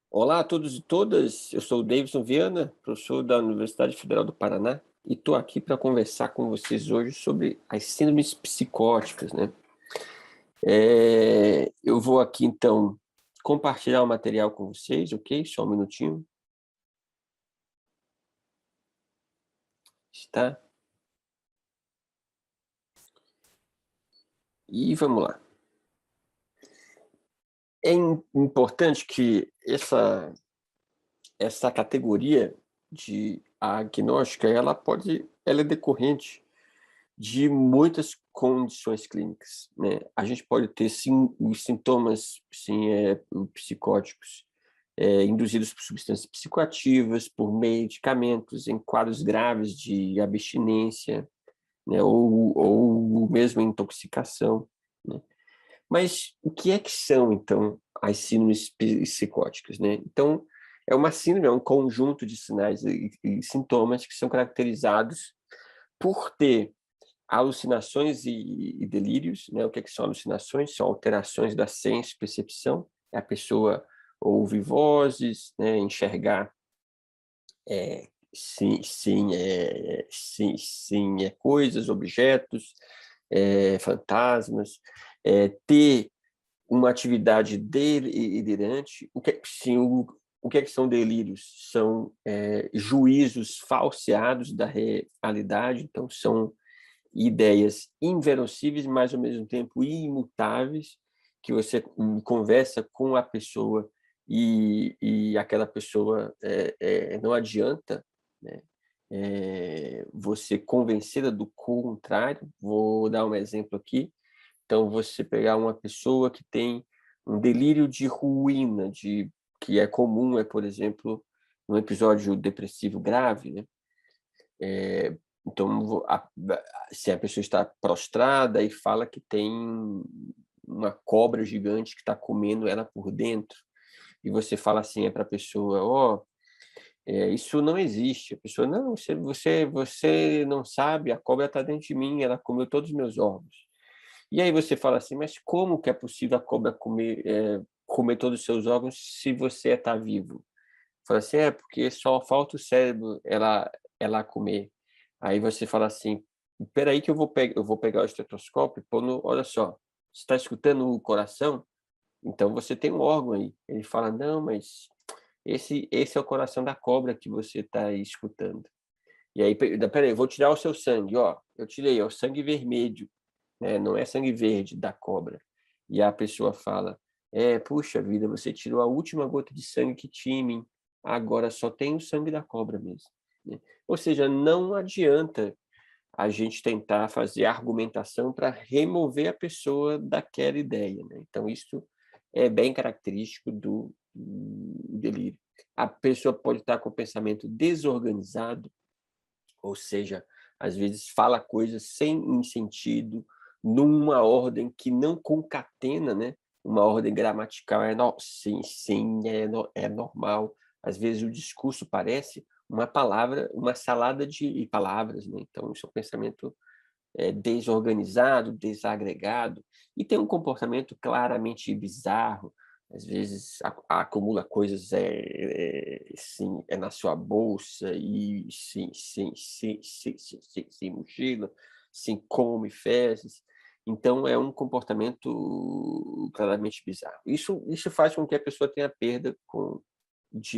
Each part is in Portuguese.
Olá a todos e todas, eu sou o Davidson Viana, professor da Universidade Federal do Paraná, e estou aqui para conversar com vocês hoje sobre as síndromes psicóticas, né? Eu vou aqui, então, compartilhar o material com vocês, ok? Só um minutinho. Está? E vamos lá. É importante que essa categoria de agnóstica, ela é decorrente de muitas condições clínicas, né? A gente pode ter, sim, os sintomas, sim, psicóticos, induzidos por substâncias psicoativas, por medicamentos, em quadros graves de abstinência, né? Ou mesmo intoxicação, né? Mas o que é que são, então, as síndromes psicóticas, né? Então, é uma síndrome, é um conjunto de sinais e sintomas que são caracterizados por ter alucinações e delírios, né? O que são alucinações? São alterações da senso-percepção. A pessoa ouve vozes, né? Enxergar coisas, objetos, fantasmas, ter uma atividade delirante. O que é que são delírios? São juízos falseados da realidade, então são ideias inverossímeis, mas ao mesmo tempo imutáveis, que você conversa com a pessoa e aquela pessoa não adianta, né? Você convencê-la do contrário. Vou dar um exemplo aqui. Então, você pegar uma pessoa que tem um delírio de ruína, que é comum, por exemplo, num episódio depressivo grave, né? Então, se a pessoa está prostrada e fala que tem uma cobra gigante que está comendo ela por dentro, e você fala assim para a pessoa, isso não existe. A pessoa, não, você não sabe, a cobra está dentro de mim, ela comeu todos os meus órgãos. E aí você fala assim, mas como que é possível a cobra comer todos os seus órgãos se você está vivo? Fala assim, porque só falta o cérebro ela comer. Aí você fala assim, espera aí que eu vou pegar o estetoscópio e pôr no, olha só, você está escutando o coração? Então você tem um órgão aí. Ele fala, não, mas esse é o coração da cobra que você está escutando. E aí, peraí, eu vou tirar o seu sangue, ó. Eu tirei, o sangue vermelho, né? Não é sangue verde da cobra. E a pessoa fala, puxa vida, você tirou a última gota de sangue que tinha em mim. Agora só tem o sangue da cobra mesmo, né? Ou seja, não adianta a gente tentar fazer argumentação para remover a pessoa daquela ideia, né? Então, isso é bem característico do delírio. A pessoa pode estar com o pensamento desorganizado, ou seja, às vezes fala coisas sem sentido, numa ordem que não concatena, né? Uma ordem gramatical sim, sim, é normal. Às vezes o discurso parece uma palavra, uma salada de palavras, né? Então, isso é um pensamento desorganizado, desagregado, e tem um comportamento claramente bizarro. Às vezes acumula coisas sim, na sua bolsa, e sim, mochila, sim, come fezes. Então, é um comportamento claramente bizarro. Isso faz com que a pessoa tenha perda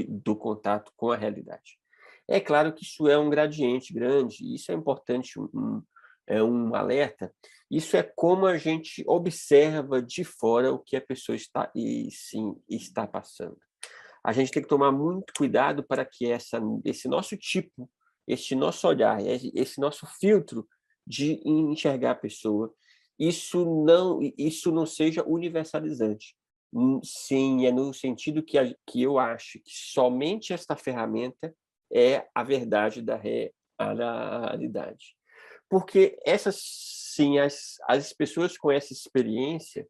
do contato com a realidade. É claro que isso é um gradiente grande, e isso é importante, um alerta. Isso é como a gente observa de fora o que a pessoa está passando. A gente tem que tomar muito cuidado para que esse nosso tipo, esse nosso olhar, esse nosso filtro de enxergar a pessoa, isso não seja universalizante. Sim, é no sentido que eu acho que somente esta ferramenta é a verdade da realidade. Porque sim, as pessoas com essa experiência,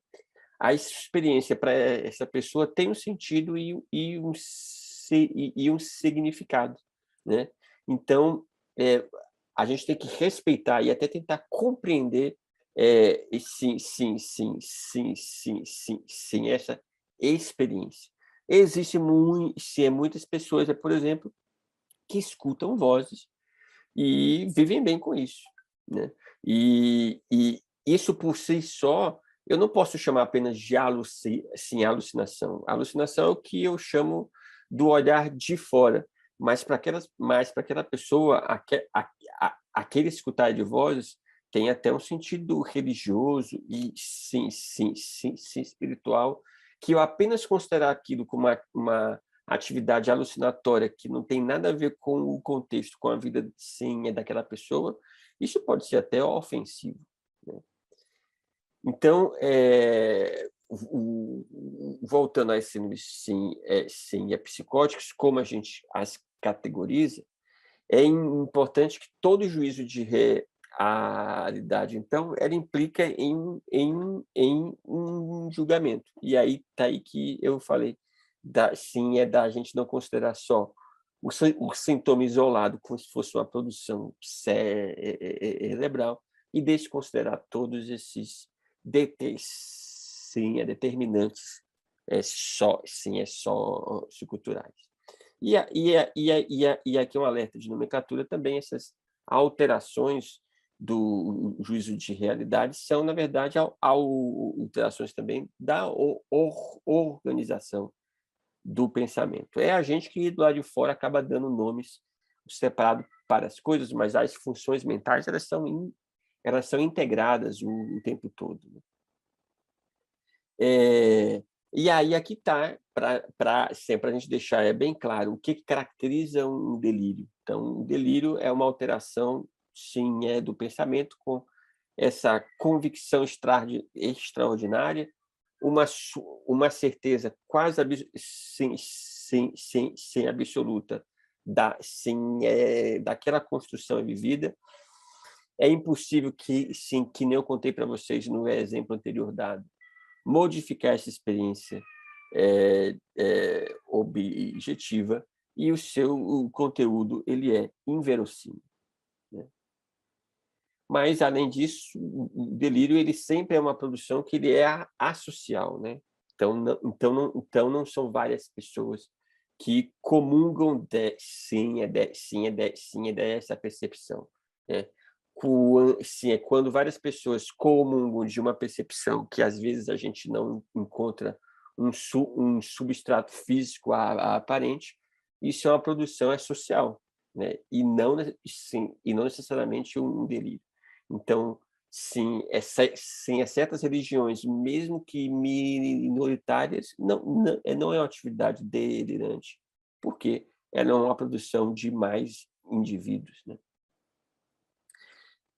a experiência para essa pessoa tem um sentido e um significado, né? Então, a gente tem que respeitar e até tentar compreender E sim, essa experiência. Existe muitas pessoas, por exemplo, que escutam vozes e vivem bem com isso, né. E isso por si só, eu não posso chamar apenas de alucinação. Alucinação é o que eu chamo do olhar de fora, mas para aquela pessoa, aquele escutar de vozes tem até um sentido religioso e sim, espiritual, que eu apenas considerar aquilo como uma atividade alucinatória que não tem nada a ver com o contexto, com a vida sim daquela pessoa, isso pode ser até ofensivo, né. Então, voltando às síndromes sim psicóticas, como a gente as categoriza, é importante que todo juízo de realidade, então, ela implica em um julgamento. E aí está aí que eu falei, da gente não considerar só o sintoma isolado, como se fosse uma produção cerebral, e desconsiderar todos esses determinantes, socioculturais. E aqui um alerta de nomenclatura também, essas alterações do juízo de realidade são, na verdade, alterações também da organização do pensamento. É a gente que, do lado de fora, acaba dando nomes separados para as coisas, mas as funções mentais elas são integradas o tempo todo, né? E aí aqui está, para sempre a gente deixar bem claro, o que caracteriza um delírio. Então, um delírio é uma alteração, sim, do pensamento com essa convicção extraordinária, uma certeza quase sim, absoluta daquela construção vivida. É impossível que nem eu contei para vocês no exemplo anterior dado, modificar essa experiência objetiva, e o seu conteúdo ele é inverossímil, né? Mas, além disso, o delírio ele sempre é uma produção que ele é associal, né? Então não são várias pessoas que comungam dessa percepção, né? Sim, é quando várias pessoas comungam de uma percepção que às vezes a gente não encontra um substrato físico aparente, isso é uma produção social, né? E não necessariamente um delírio. Então, sim, certas religiões, mesmo que minoritárias, não é uma atividade delirante, porque ela é uma produção de mais indivíduos, né?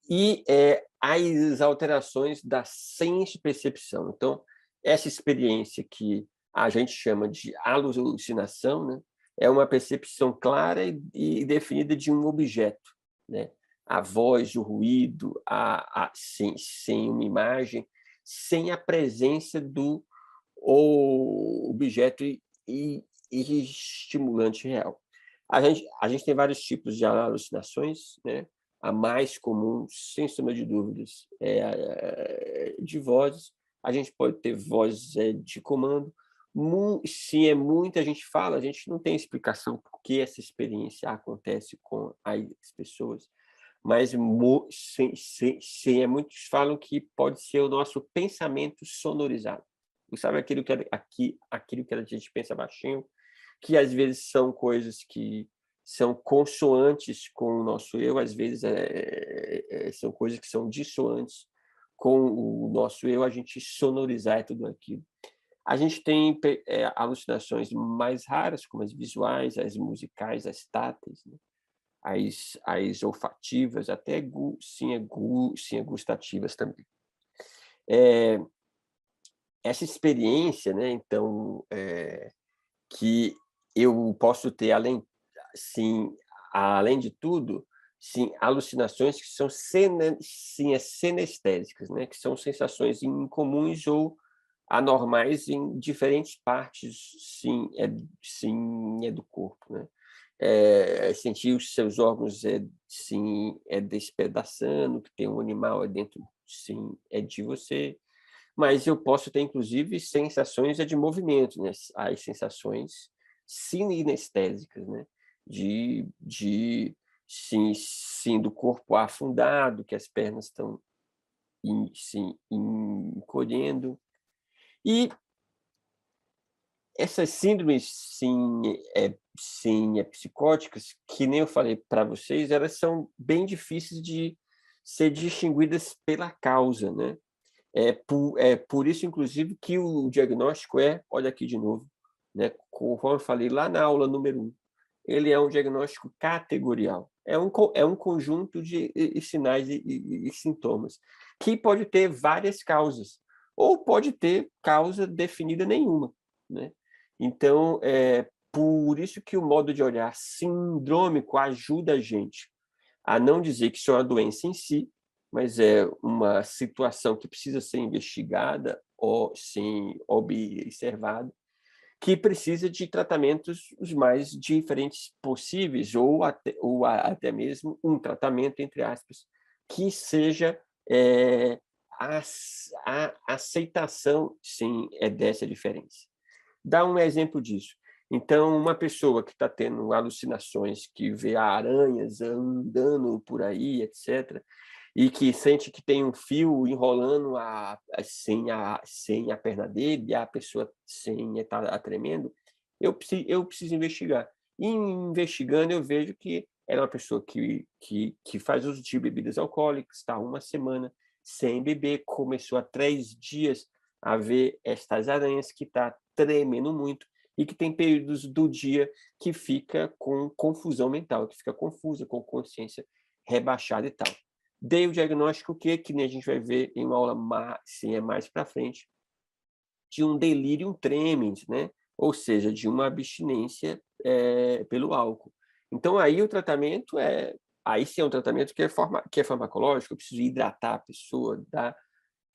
E as alterações da senso-percepção. Então, essa experiência que a gente chama de alucinação, né, é uma percepção clara e definida de um objeto, né? A voz, o ruído, sem uma imagem, sem a presença do objeto e estimulante real. A gente tem vários tipos de alucinações, né? A mais comum, sem sombra de dúvidas, é a de vozes. A gente pode ter vozes de comando. Sim, muita gente fala, a gente não tem explicação por que essa experiência acontece com as pessoas, mas sim, muitos falam que pode ser o nosso pensamento sonorizado. Sabe aquilo que a gente pensa baixinho, que às vezes são coisas que são consoantes com o nosso eu, às vezes são coisas que são dissoantes com o nosso eu, a gente sonorizar tudo aquilo. A gente tem alucinações mais raras, como as visuais, as musicais, as táteis, né? As olfativas, até sim, gustativas também. Essa experiência, né, então, que eu posso ter além de tudo, sim, alucinações que são senestésicas, né, que são sensações incomuns ou anormais em diferentes partes, do corpo, né. Sentir os seus órgãos, despedaçando, que tem um animal dentro, sim, é de você, mas eu posso ter, inclusive, sensações de movimento, né? As sensações sinestésicas, né? Sim, sim, do corpo afundado, que as pernas estão sim, encolhendo. E essas síndromes, psicóticas, que nem eu falei para vocês, elas são bem difíceis de ser distinguidas pela causa, né? É por isso, inclusive, que o diagnóstico olha aqui de novo, né? Conforme eu falei lá na aula número 1, ele é um diagnóstico categorial. É um conjunto de sinais e sintomas, que pode ter várias causas, ou pode ter causa definida nenhuma, né? Então, por isso que o modo de olhar sindrômico ajuda a gente a não dizer que isso é uma doença em si, mas é uma situação que precisa ser investigada ou sim observada, que precisa de tratamentos os mais diferentes possíveis, ou até mesmo um tratamento, entre aspas, que seja a aceitação, sim, dessa diferença. Dá um exemplo disso. Então, uma pessoa que está tendo alucinações, que vê aranhas andando por aí, etc., e que sente que tem um fio enrolando sem a perna dele, e a pessoa sem está tremendo, eu preciso investigar. E investigando, eu vejo que ela é uma pessoa que faz uso de bebidas alcoólicas, está uma semana sem beber, começou há 3 dias a ver estas aranhas, que está tremendo muito, e que tem períodos do dia que fica com confusão mental, que fica confusa, com consciência rebaixada e tal. Dei o diagnóstico que nem a gente vai ver em uma aula mais para frente, de um delirium tremens, né? Ou seja, de uma abstinência pelo álcool. Então, aí o tratamento aí sim é um tratamento que é farmacológico, eu preciso hidratar a pessoa, dar,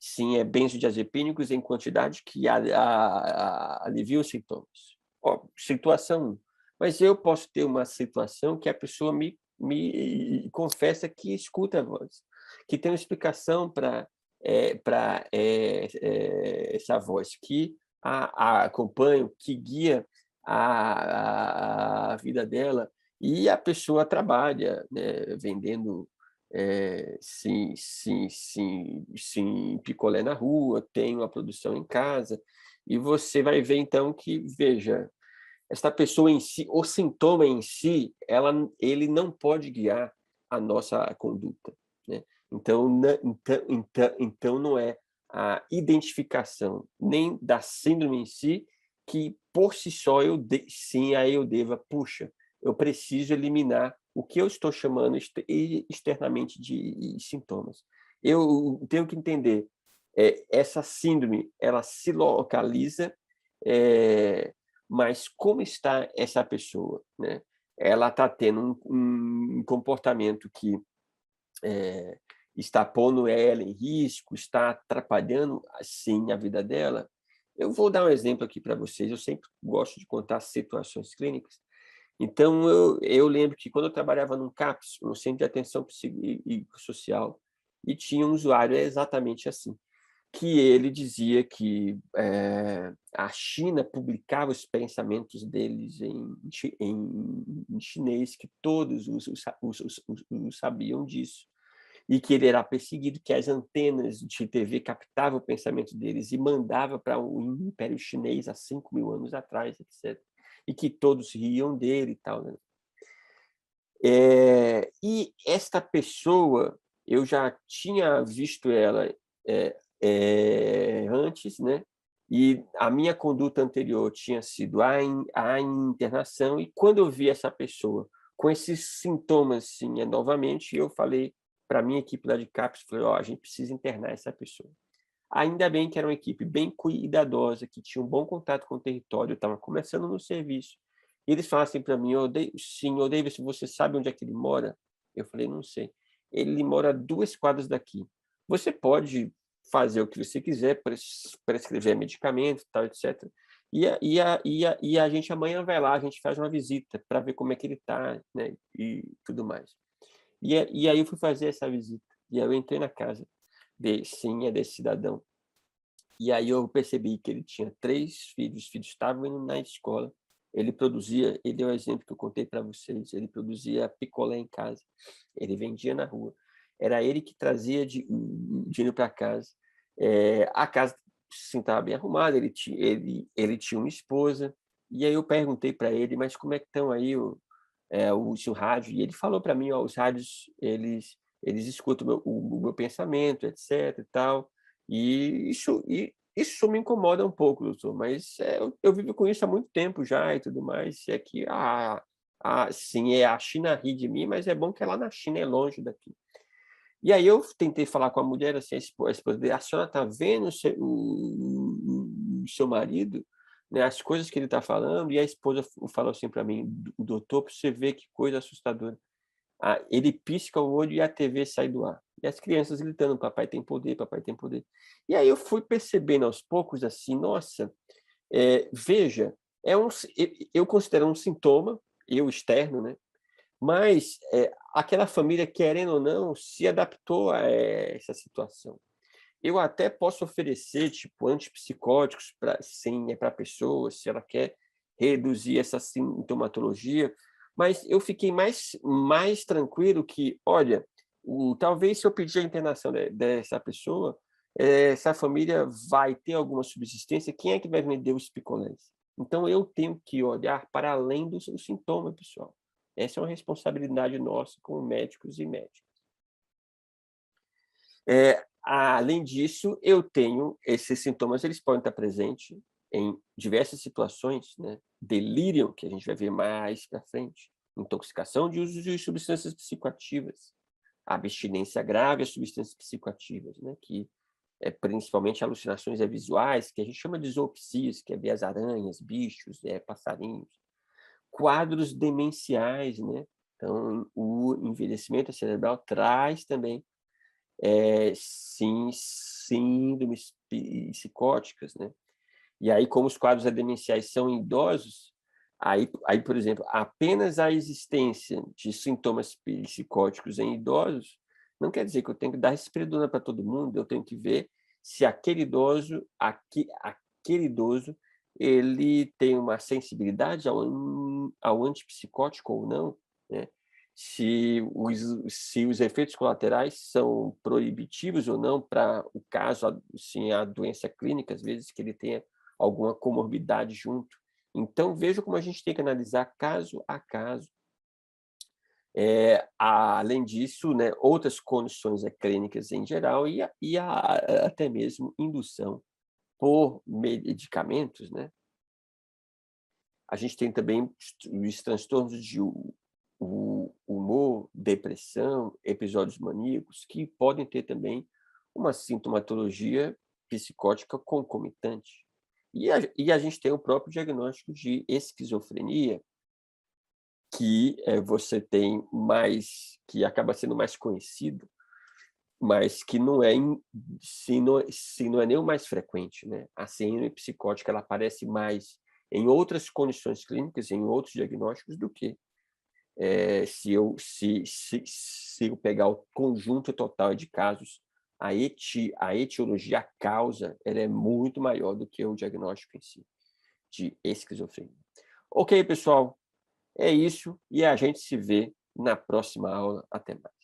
sim, benzodiazepínicos em quantidade que alivia os sintomas. Ó, situação 1. Mas eu posso ter uma situação que a pessoa me confessa que escuta a voz, que tem uma explicação para essa voz, que a acompanha, que guia a vida dela, e a pessoa trabalha, né, vendendo sim, picolé na rua, tem uma produção em casa, e você vai ver então que, veja, esta pessoa em si, o sintoma em si, ele não pode guiar a nossa conduta, né? Então não é a identificação nem da síndrome em si que por si só aí eu deva, puxa, eu preciso eliminar o que eu estou chamando externamente de sintomas. Eu tenho que entender, essa síndrome, ela se localiza, é, mas como está essa pessoa, né? Ela está tendo um comportamento que está pondo ela em risco, está atrapalhando, assim, a vida dela. Eu vou dar um exemplo aqui para vocês. Eu sempre gosto de contar situações clínicas. Então, eu lembro que quando eu trabalhava num CAPS, no Centro de Atenção Psicossocial, e tinha um usuário exatamente assim, que ele dizia que a China publicava os pensamentos deles em chinês, que todos os sabiam disso, e que ele era perseguido, que as antenas de TV captavam o pensamento deles e mandava para o Império Chinês há 5.000 anos atrás, etc. E que todos riam dele e tal, né? E esta pessoa, eu já tinha visto ela antes, né? E a minha conduta anterior tinha sido a internação, e quando eu vi essa pessoa com esses sintomas, assim, novamente, eu falei para a minha equipe lá de CAPS, falei, a gente precisa internar essa pessoa. Ainda bem que era uma equipe bem cuidadosa, que tinha um bom contato com o território, eu estava começando no serviço. E eles falaram assim para mim, senhor Davis, você sabe onde é que ele mora? Eu falei, não sei. Ele mora a 2 quadras daqui. Você pode fazer o que você quiser, prescrever medicamento, tal, etc. E a gente amanhã vai lá, a gente faz uma visita para ver como é que ele está, né, e tudo mais. E aí eu fui fazer essa visita. E aí eu entrei na casa. Sim, é desse cidadão. E aí eu percebi que ele tinha 3 filhos, os filhos estavam indo na escola, ele deu o exemplo que eu contei para vocês, ele produzia picolé em casa, ele vendia na rua, era ele que trazia dinheiro para casa, a casa, sim, estava bem arrumada, ele tinha uma esposa, e aí eu perguntei para ele: "Mas como é que estão aí o seu rádio?" E ele falou para mim: "Ó, os rádios eles escutam o meu pensamento, etc e tal". E isso me incomoda um pouco, doutor, mas, eu vivo com isso há muito tempo já e tudo mais, é que sim, a China ri de mim, mas é bom que é lá na China, é longe daqui. E aí eu tentei falar com a mulher, assim, a esposa dele: "A senhora está vendo o seu marido, né, as coisas que ele está falando?" E a esposa falou assim para mim: "O doutor, para você ver que coisa assustadora. Ele pisca o olho e a TV sai do ar. E as crianças gritando: 'Papai tem poder, papai tem poder'". E aí eu fui percebendo aos poucos, assim, nossa, veja, eu considero um sintoma, eu externo, né, mas, aquela família, querendo ou não, se adaptou a essa situação. Eu até posso oferecer, tipo, antipsicóticos para sim, é para a pessoa, se ela quer reduzir essa sintomatologia, mas eu fiquei mais tranquilo que, olha, talvez se eu pedir a internação dessa pessoa, essa família vai ter alguma subsistência, quem é que vai vender os picolés? Então eu tenho que olhar para além do sintoma, pessoal. Essa é uma responsabilidade nossa como médicos e médicas. Além disso, eu tenho esses sintomas, eles podem estar presentes em diversas situações, né, delírio, que a gente vai ver mais para frente, intoxicação de uso de substâncias psicoativas, abstinência grave a substâncias psicoativas, né, que é principalmente alucinações visuais, que a gente chama de zoopsias, que é ver as aranhas, bichos, passarinhos, quadros demenciais, né, então o envelhecimento cerebral traz também sim, síndromes psicóticas, né. E aí, como os quadros demenciais são em idosos, aí, por exemplo, apenas a existência de sintomas psicóticos em idosos, não quer dizer que eu tenho que dar risperidona para todo mundo, eu tenho que ver se aquele idoso, ele tem uma sensibilidade ao antipsicótico ou não, né. Se os efeitos colaterais são proibitivos ou não para o caso, assim, a doença clínica, às vezes, que ele tenha alguma comorbidade junto. Então veja como a gente tem que analisar caso a caso. Além disso, né, outras condições clínicas em geral até mesmo indução por medicamentos, né. A gente tem também os transtornos de o humor, depressão, episódios maníacos, que podem ter também uma sintomatologia psicótica concomitante. E a gente tem o próprio diagnóstico de esquizofrenia, que, você tem mais que acaba sendo mais conhecido, mas que não é em se não é nem o mais frequente, né. A síndrome psicótica, ela aparece mais em outras condições clínicas, em outros diagnósticos, do que, se eu pegar o conjunto total de casos, a etiologia, a causa, ela é muito maior do que o diagnóstico em si, de esquizofrenia. Ok, pessoal, é isso, e a gente se vê na próxima aula. Até mais.